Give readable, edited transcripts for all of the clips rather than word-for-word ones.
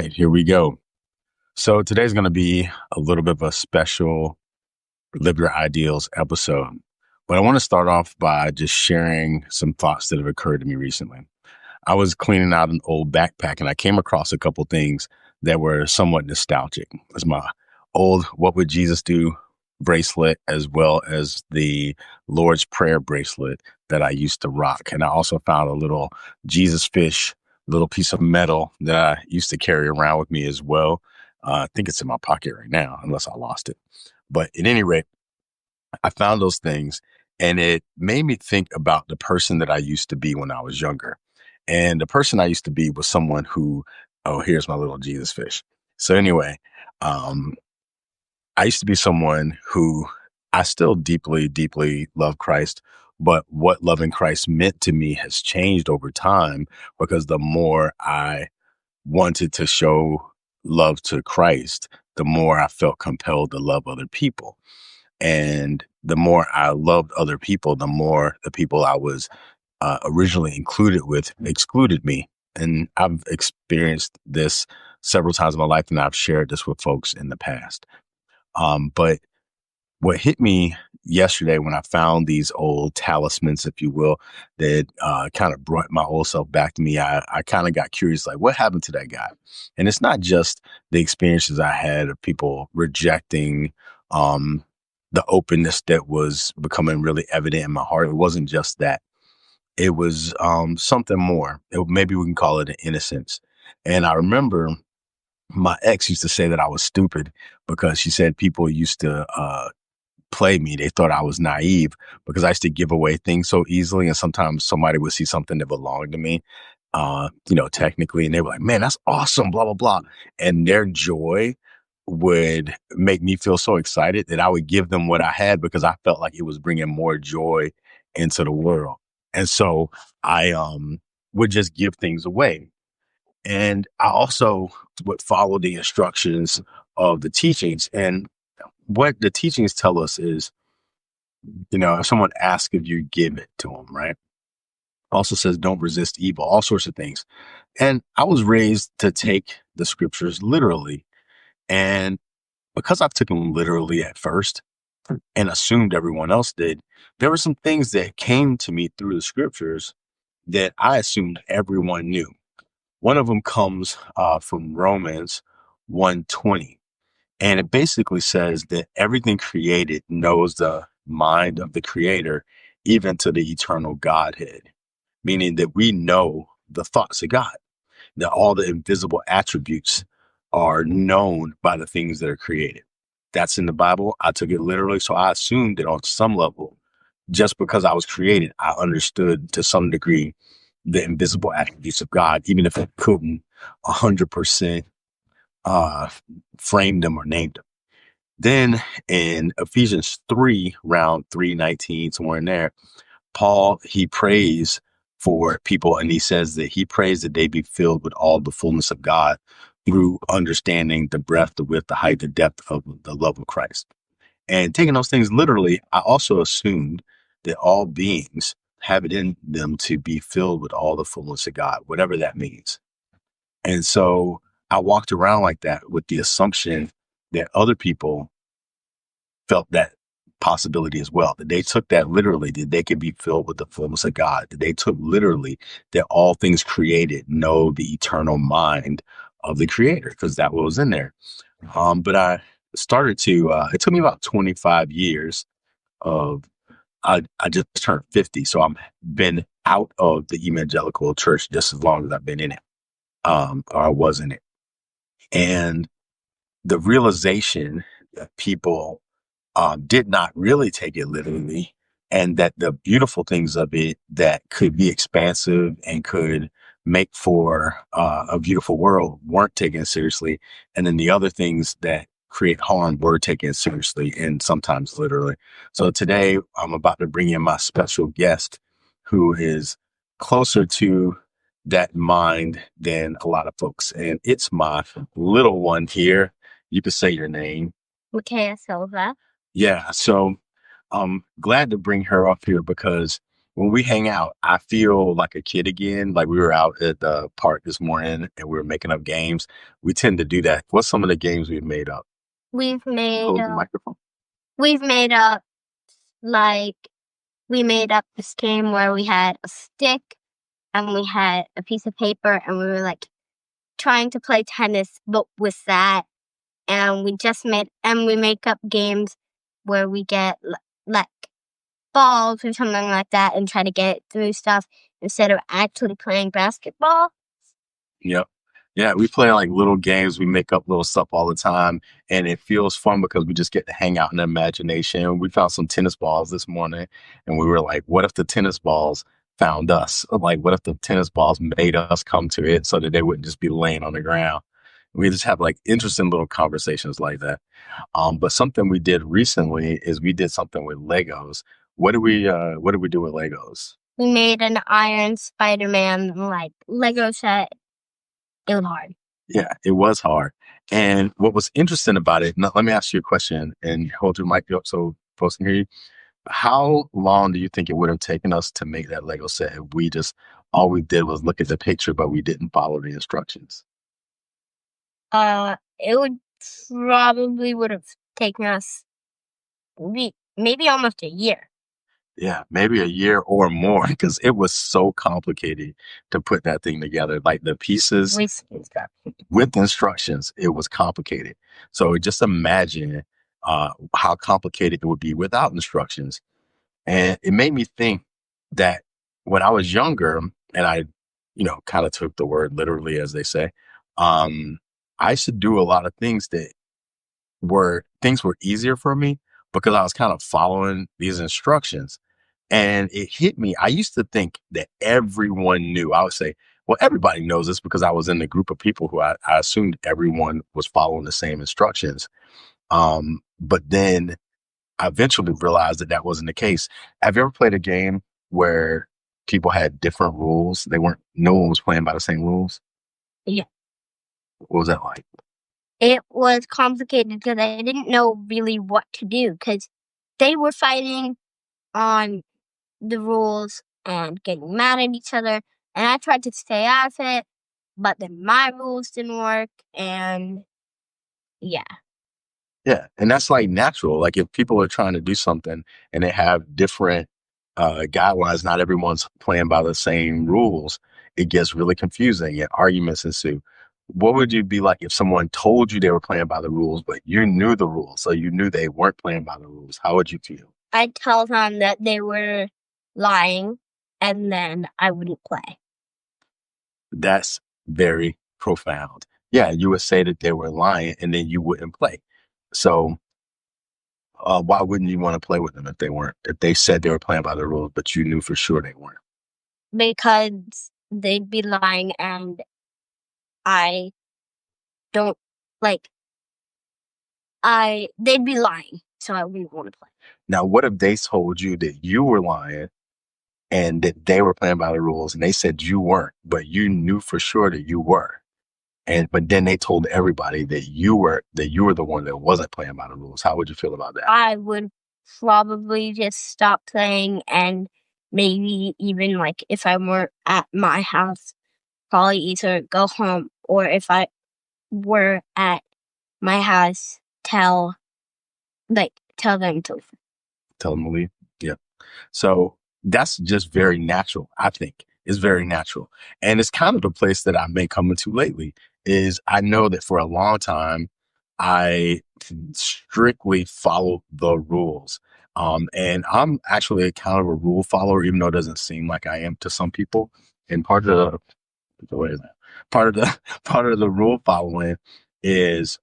right, here we go. So today's going to be a little bit of a special Live Your Ideals episode. But I want to start off by just sharing some thoughts that have occurred to me recently. I was cleaning out an old backpack and I came across a couple things that were somewhat nostalgic. It's my old What Would Jesus Do bracelet, as well as the Lord's Prayer bracelet that I used to rock. And I also found a little Jesus fish, little piece of metal that I used to carry around with me as well. I think it's in my pocket right now, unless I lost it. But at any rate, I found those things and it made me think about the person that I used to be when I was younger. And the person I used to be was someone who, oh, here's my little Jesus fish. So anyway, um, I used to be someone who I still deeply, deeply love Christ, but what loving Christ meant to me has changed over time because the more I wanted to show love to Christ, the more I felt compelled to love other people. And the more I loved other people, the more the people I was originally included with excluded me. And I've experienced this several times in my life, and I've shared this with folks in the past. But what hit me yesterday when I found these old talismans, if you will, that kind of brought my old self back to me, I kind of got curious, like, what happened to that guy? And it's not just the experiences I had of people rejecting um, the openness that was becoming really evident in my heart. It wasn't just that. It was something more. Maybe we can call it an innocence. And I remember my ex used to say that I was stupid because she said people used to play me. They thought I was naive because I used to give away things so easily. And sometimes somebody would see something that belonged to me, technically, and they were like, man, that's awesome, blah, blah, blah. And their joy would make me feel so excited that I would give them what I had because I felt like it was bringing more joy into the world. And so I would just give things away. And I also would follow the instructions of the teachings. And what the teachings tell us is, if someone asks if you give it to them, right? Also says don't resist evil, all sorts of things. And I was raised to take the scriptures literally. And because I took them literally at first and assumed everyone else did, there were some things that came to me through the scriptures that I assumed everyone knew. One of them comes from Romans 1:20. And it basically says that everything created knows the mind of the creator, even to the eternal Godhead, meaning that we know the thoughts of God, that all the invisible attributes are known by the things that are created. That's in the Bible. I took it literally. So I assumed that on some level, just because I was created, I understood to some degree the invisible attributes of God, even if I couldn't 100% uh, framed them or named them. Then in Ephesians 3, round 3:19, somewhere in there, Paul, he prays for people and he says that he prays that they be filled with all the fullness of God through understanding the breadth, the width, the height, the depth of the love of Christ. And taking those things literally, I also assumed that all beings have it in them to be filled with all the fullness of God, whatever that means. And so I walked around like that with the assumption that other people felt that possibility as well, that they took that literally, that they could be filled with the fullness of God, that they took literally that all things created know the eternal mind of the creator, because that was in there. But I started to, it took me about 25 years of, I just turned 50. So I'm been out of the evangelical church just as long as I've been in it, or I was in it. And the realization that people did not really take it literally, and that the beautiful things of it that could be expansive and could make for a beautiful world weren't taken seriously. And then the other things that create harm were taken seriously and sometimes literally. So today I'm about to bring in my special guest who is closer to that mind than a lot of folks. And it's my little one here. You can say your name. Makaya Silva. Yeah. So I'm glad to bring her up here because when we hang out, I feel like a kid again. Like we were out at the park this morning and we were making up games. We tend to do that. What's some of the games we've made up? We've made Hold the up, microphone. we've made up like we made up this game where we had a stick and we had a piece of paper and we were like trying to play tennis, but with that. And we make up games where we get like balls or something like that and try to get through stuff instead of actually playing basketball. Yep. Yeah, we play like little games. We make up little stuff all the time, and it feels fun because we just get to hang out in the imagination. We found some tennis balls this morning, and we were like, "What if the tennis balls found us? Like, what if the tennis balls made us come to it so that they wouldn't just be laying on the ground?" We just have like interesting little conversations like that. But something we did recently is we did something with Legos. What did we do with Legos? We made an Iron Spider-Man like Lego set. It was hard. Yeah, it was hard. And what was interesting about it, now, let me ask you a question and hold your mic up so folks can hear you. How long do you think it would have taken us to make that Lego set if we just all we did was look at the picture, but we didn't follow the instructions? It would have taken us maybe almost a year. Yeah, maybe a year or more because it was so complicated to put that thing together. Like the pieces with instructions, it was complicated. So just imagine how complicated it would be without instructions. And it made me think that when I was younger and I, kind of took the word literally, as they say, um, I used to do a lot of things that things were easier for me because I was kind of following these instructions. And it hit me. I used to think that everyone knew. I would say, well, everybody knows this because I was in the group of people who I assumed everyone was following the same instructions. But then I eventually realized that that wasn't the case. Have you ever played a game where people had different rules? No one was playing by the same rules. Yeah. What was that like? It was complicated because I didn't know really what to do because they were fighting on the rules and getting mad at each other. And I tried to stay out of it, but then my rules didn't work. And yeah, Yeah, and that's like natural. Like if people are trying to do something and they have different guidelines, not everyone's playing by the same rules. It gets really confusing and arguments ensue. What would you be like if someone told you they were playing by the rules, but you knew the rules, so you knew they weren't playing by the rules? How would you feel? I'd tell them that they were lying and then I wouldn't play. That's very profound. Yeah, you would say that they were lying, and then you wouldn't play. So why wouldn't you want to play with them if they weren't? If they said they were playing by the rules, but you knew for sure they weren't? Because they'd be lying and I don't like they'd be lying, so I wouldn't want to play. Now, what if they told you that you were lying and that they were playing by the rules, and they said you weren't, but you knew for sure that you were, and but then they told everybody that you were the one that wasn't playing by the rules? How would you feel about that? I would probably just stop playing and maybe even like if I weren't at my house, probably either go home or if I were at my house, tell them to leave. Tell them to leave. Yeah. So that's just very natural, I think. It's very natural. And it's kind of the place that I've been coming to lately is I know that for a long time, I strictly followed the rules. And I'm actually a kind of a rule follower, even though it doesn't seem like I am to some people. And what is that? Part of the part of the rule following is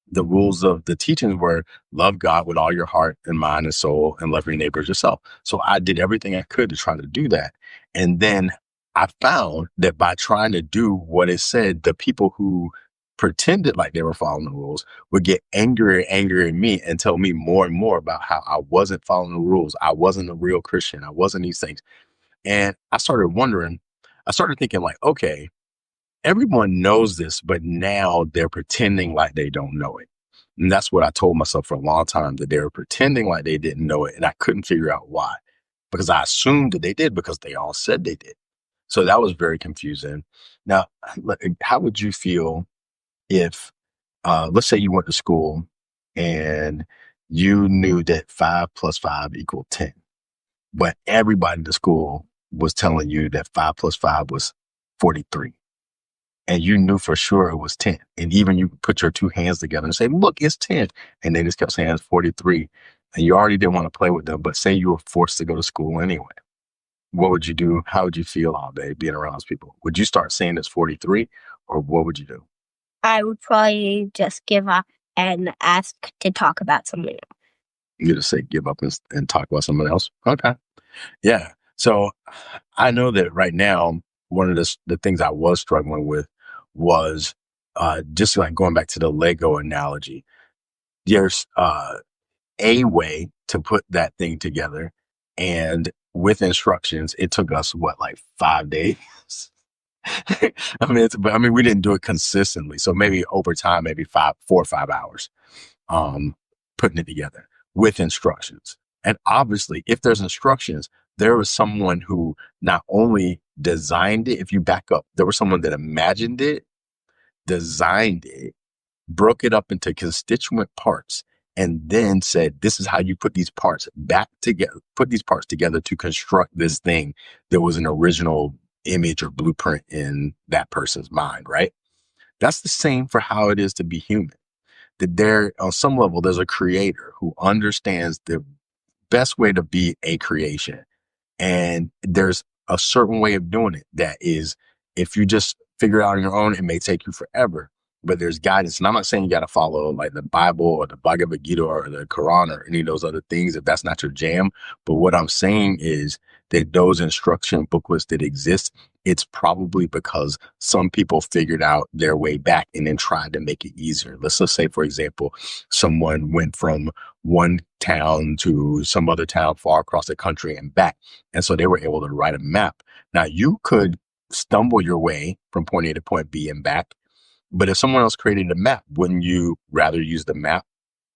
the rules of the teachings were love God with all your heart and mind and soul and love your neighbor as yourself. So I did everything I could to try to do that. And then I found that by trying to do what it said, the people who pretended like they were following the rules would get angrier and angrier at me and tell me more and more about how I wasn't following the rules. I wasn't a real Christian. I wasn't these things. And I started thinking like, okay, everyone knows this, but now they're pretending like they don't know it. And that's what I told myself for a long time, that they were pretending like they didn't know it. And I couldn't figure out why. because I assumed that they did because they all said they did. So that was very confusing. Now, how would you feel if, let's say you went to school and you knew that 5 plus 5 equaled 10, but everybody in the school was telling you that 5 plus 5 was 43, and you knew for sure it was 10. And even you put your two hands together and say, look, it's 10. And they just kept saying it's 43. And you already didn't want to play with them, but say you were forced to go to school anyway. What would you do? How would you feel all day being around those people? Would you start saying it's 43, or what would you do? I would probably just give up and ask to talk about something. You just say give up and talk about someone else? Okay. Yeah. So I know that right now, one of the things I was struggling with was just like going back to the Lego analogy. There's a way to put that thing together, and with instructions, it took us what, like 5 days? But I mean, we didn't do it consistently, so maybe over time, maybe 4 or 5 hours, um, putting it together with instructions. And obviously, if there's instructions, there was someone who not only designed it. If you back up, there was someone that imagined it, designed it, broke it up into constituent parts, and then said, this is how you put these parts back together, put these parts together to construct this thing that was an original image or blueprint in that person's mind, right? That's the same for how it is to be human. That there, on some level, there's a creator who understands the best way to be a creation. And there's a certain way of doing it that is, if you just figure it out on your own, it may take you forever. But there's guidance. And I'm not saying you got to follow like the Bible or the Bhagavad Gita or the Quran or any of those other things if that's not your jam. But what I'm saying is that those instruction booklets that exist, it's probably because some people figured out their way back and then tried to make it easier. Let's just say, for example, someone went from one town to some other town far across the country and back. And so they were able to write a map. Now you could stumble your way from point A to point B and back. But if someone else created a map, wouldn't you rather use the map?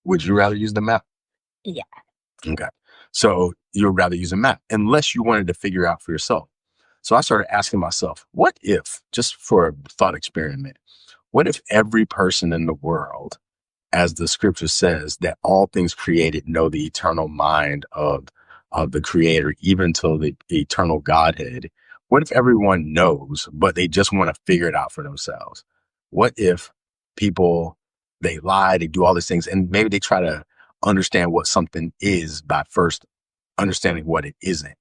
Would you rather use the map? Yeah. Okay. So you'd rather use a map unless you wanted to figure out for yourself. So I started asking myself, what if, just for a thought experiment, what if every person in the world, as the scripture says, that all things created know the eternal mind of the creator, even to the eternal Godhead? What if everyone knows, but they just want to figure it out for themselves? What if people, they lie, they do all these things, and maybe they try to understand what something is by first understanding what it isn't?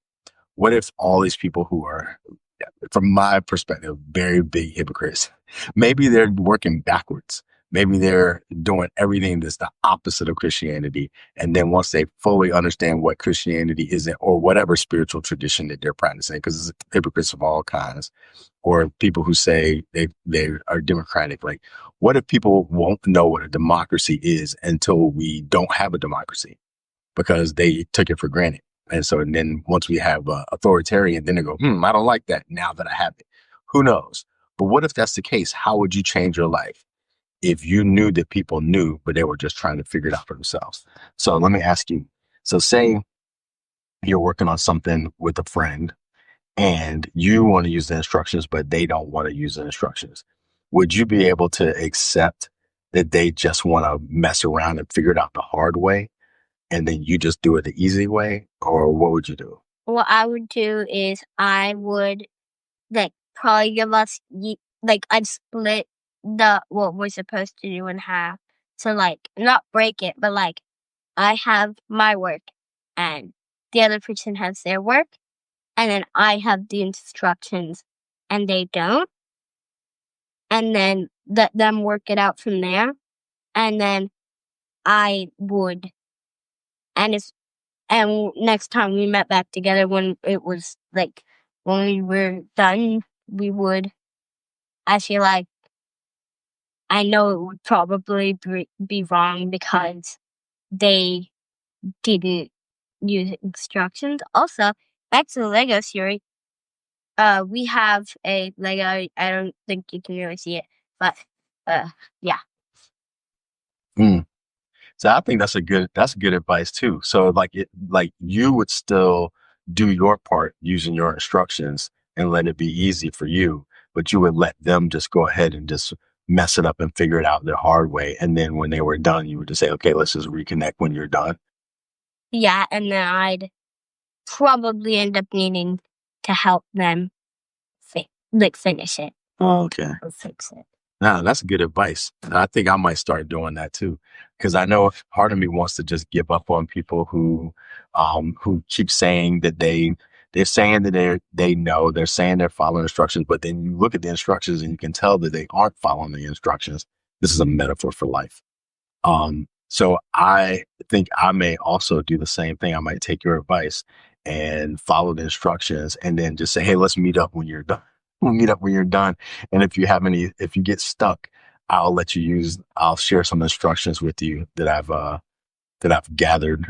What if all these people who are, from my perspective, very big hypocrites, maybe they're working backwards. Maybe they're doing everything that's the opposite of Christianity. And then once they fully understand what Christianity isn't, or whatever spiritual tradition that they're practicing, because it's hypocrites of all kinds, or people who say they are democratic. Like, what if people won't know what a democracy is until we don't have a democracy because they took it for granted? And so, and then once we have authoritarian, then they go, I don't like that now that I have it. Who knows? But what if that's the case? How would you change your life if you knew that people knew, but they were just trying to figure it out for themselves? So let me ask you. So say you're working on something with a friend and you want to use the instructions, but they don't want to use the instructions. Would you be able to accept that they just want to mess around and figure it out the hard way, and then you just do it the easy way? Or what would you do? What I would do is I would like probably give us like I'd split the what we're supposed to do in half. So like not break it, but like I have my work and the other person has their work, and then I have the instructions and they don't, and then let them work it out from there. And then I would, and it's and next time we met back together when it was like when we were done, we would. I feel like I know it would probably be wrong because they didn't use instructions. Also, back to the Lego series, we have a Lego. I don't think you can really see it, but yeah. Mm. So I think that's good advice too. So like you would still do your part using your instructions and let it be easy for you, but you would let them just go ahead and just mess it up and figure it out the hard way. And then when they were done, you would just say, okay, let's just reconnect when you're done. Yeah, and then I'd probably end up needing to help them finish it Oh, okay. or fix it. No, that's good advice. And I think I might start doing that too. Because I know part of me wants to just give up on people who keep saying that they're saying that they know, they're saying they're following instructions, but then you look at the instructions and you can tell that they aren't following the instructions. This is a metaphor for life. So I think I may also do the same thing. I might take your advice and follow the instructions and then just say, hey, let's meet up when you're done. We'll meet up when you're done. And if you get stuck, I'll share some instructions with you that I've gathered.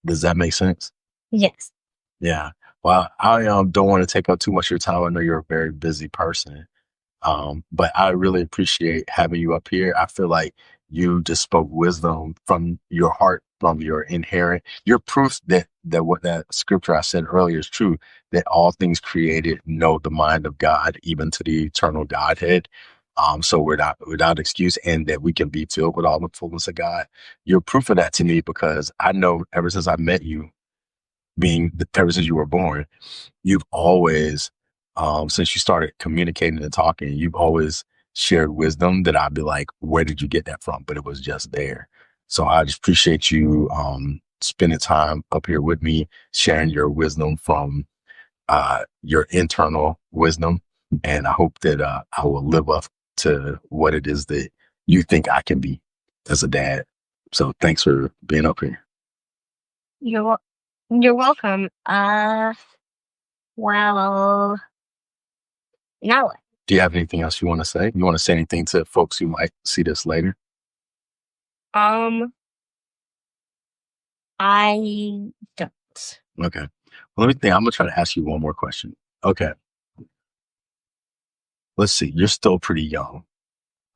Does that make sense? Yes. Yeah. Well, I don't want to take up too much of your time. I know you're a very busy person. But I really appreciate having you up here. I feel like you just spoke wisdom from your heart, from your inherent. You're proof that what that scripture I said earlier is true. That all things created know the mind of God, even to the eternal Godhead. So we're not without excuse, and that we can be filled with all the fullness of God. You're proof of that to me because I know ever since I met you, ever since you were born, you've always, since you started communicating and talking, you've always shared wisdom that I'd be like, where did you get that from? But it was just there. So I just appreciate you spending time up here with me, sharing your wisdom from your internal wisdom. And I hope that I will live up to what it is that you think I can be as a dad. So thanks for being up here. You're welcome. Well, now what? Do you have anything else you want to say? You want to say anything to folks who might see this later? I don't. Okay. Well, let me think. I'm going to try to ask you one more question. Okay. Let's see. You're still pretty young.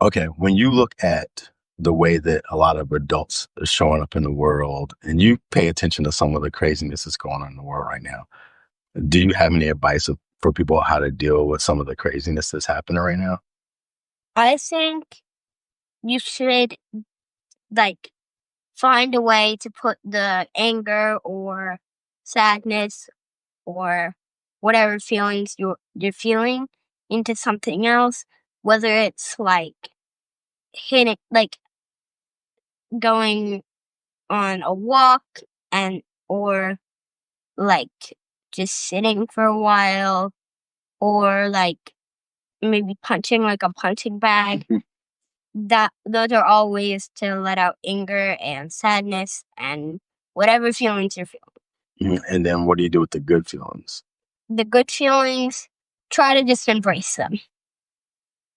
Okay. When you look at the way that a lot of adults are showing up in the world and you pay attention to some of the craziness that's going on in the world right now, do you have any advice for people how to deal with some of the craziness that's happening right now? I think you should find a way to put the anger or sadness or whatever feelings you're feeling into something else, whether it's hitting going on a walk or just sitting for a while or maybe punching a punching bag. Those are all ways to let out anger and sadness and whatever feelings you're feeling. And then what do you do with the good feelings? The good feelings, try to just embrace them.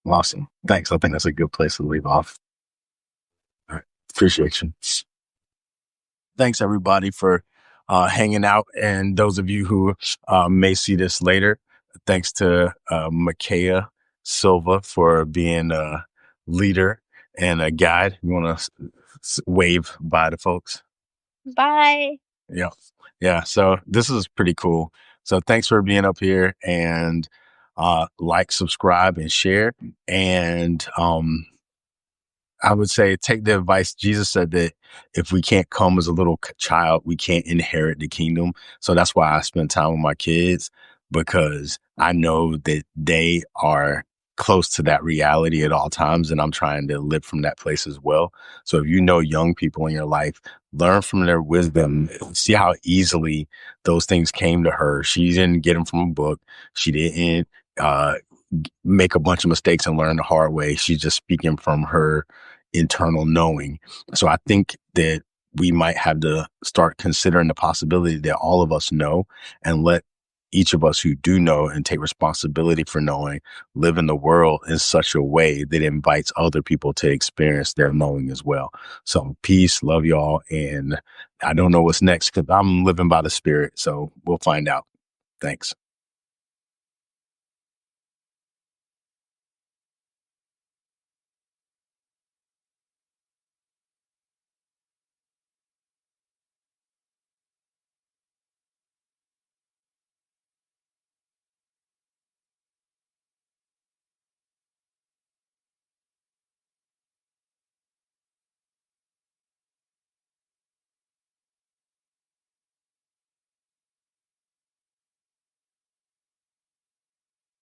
Awesome. Thanks. I think that's a good place to leave off. All right. Appreciate you. Thanks everybody for hanging out. And those of you who may see this later, thanks to Makaya Silva for being a leader and a guide. You want to wave bye to folks? Bye. Yeah. Yeah. So this is pretty cool. So thanks for being up here and subscribe and share. And I would say take the advice. Jesus said that if we can't come as a little child, we can't inherit the kingdom. So that's why I spend time with my kids, because I know that they are close to that reality at all times. And I'm trying to live from that place as well. So if you know young people in your life, learn from their wisdom, see how easily those things came to her. She didn't get them from a book. She didn't make a bunch of mistakes and learn the hard way. She's just speaking from her internal knowing. So I think that we might have to start considering the possibility that all of us know, and let each of us who do know and take responsibility for knowing live in the world in such a way that invites other people to experience their knowing as well. So peace, love y'all. And I don't know what's next because I'm living by the Spirit. So we'll find out. Thanks.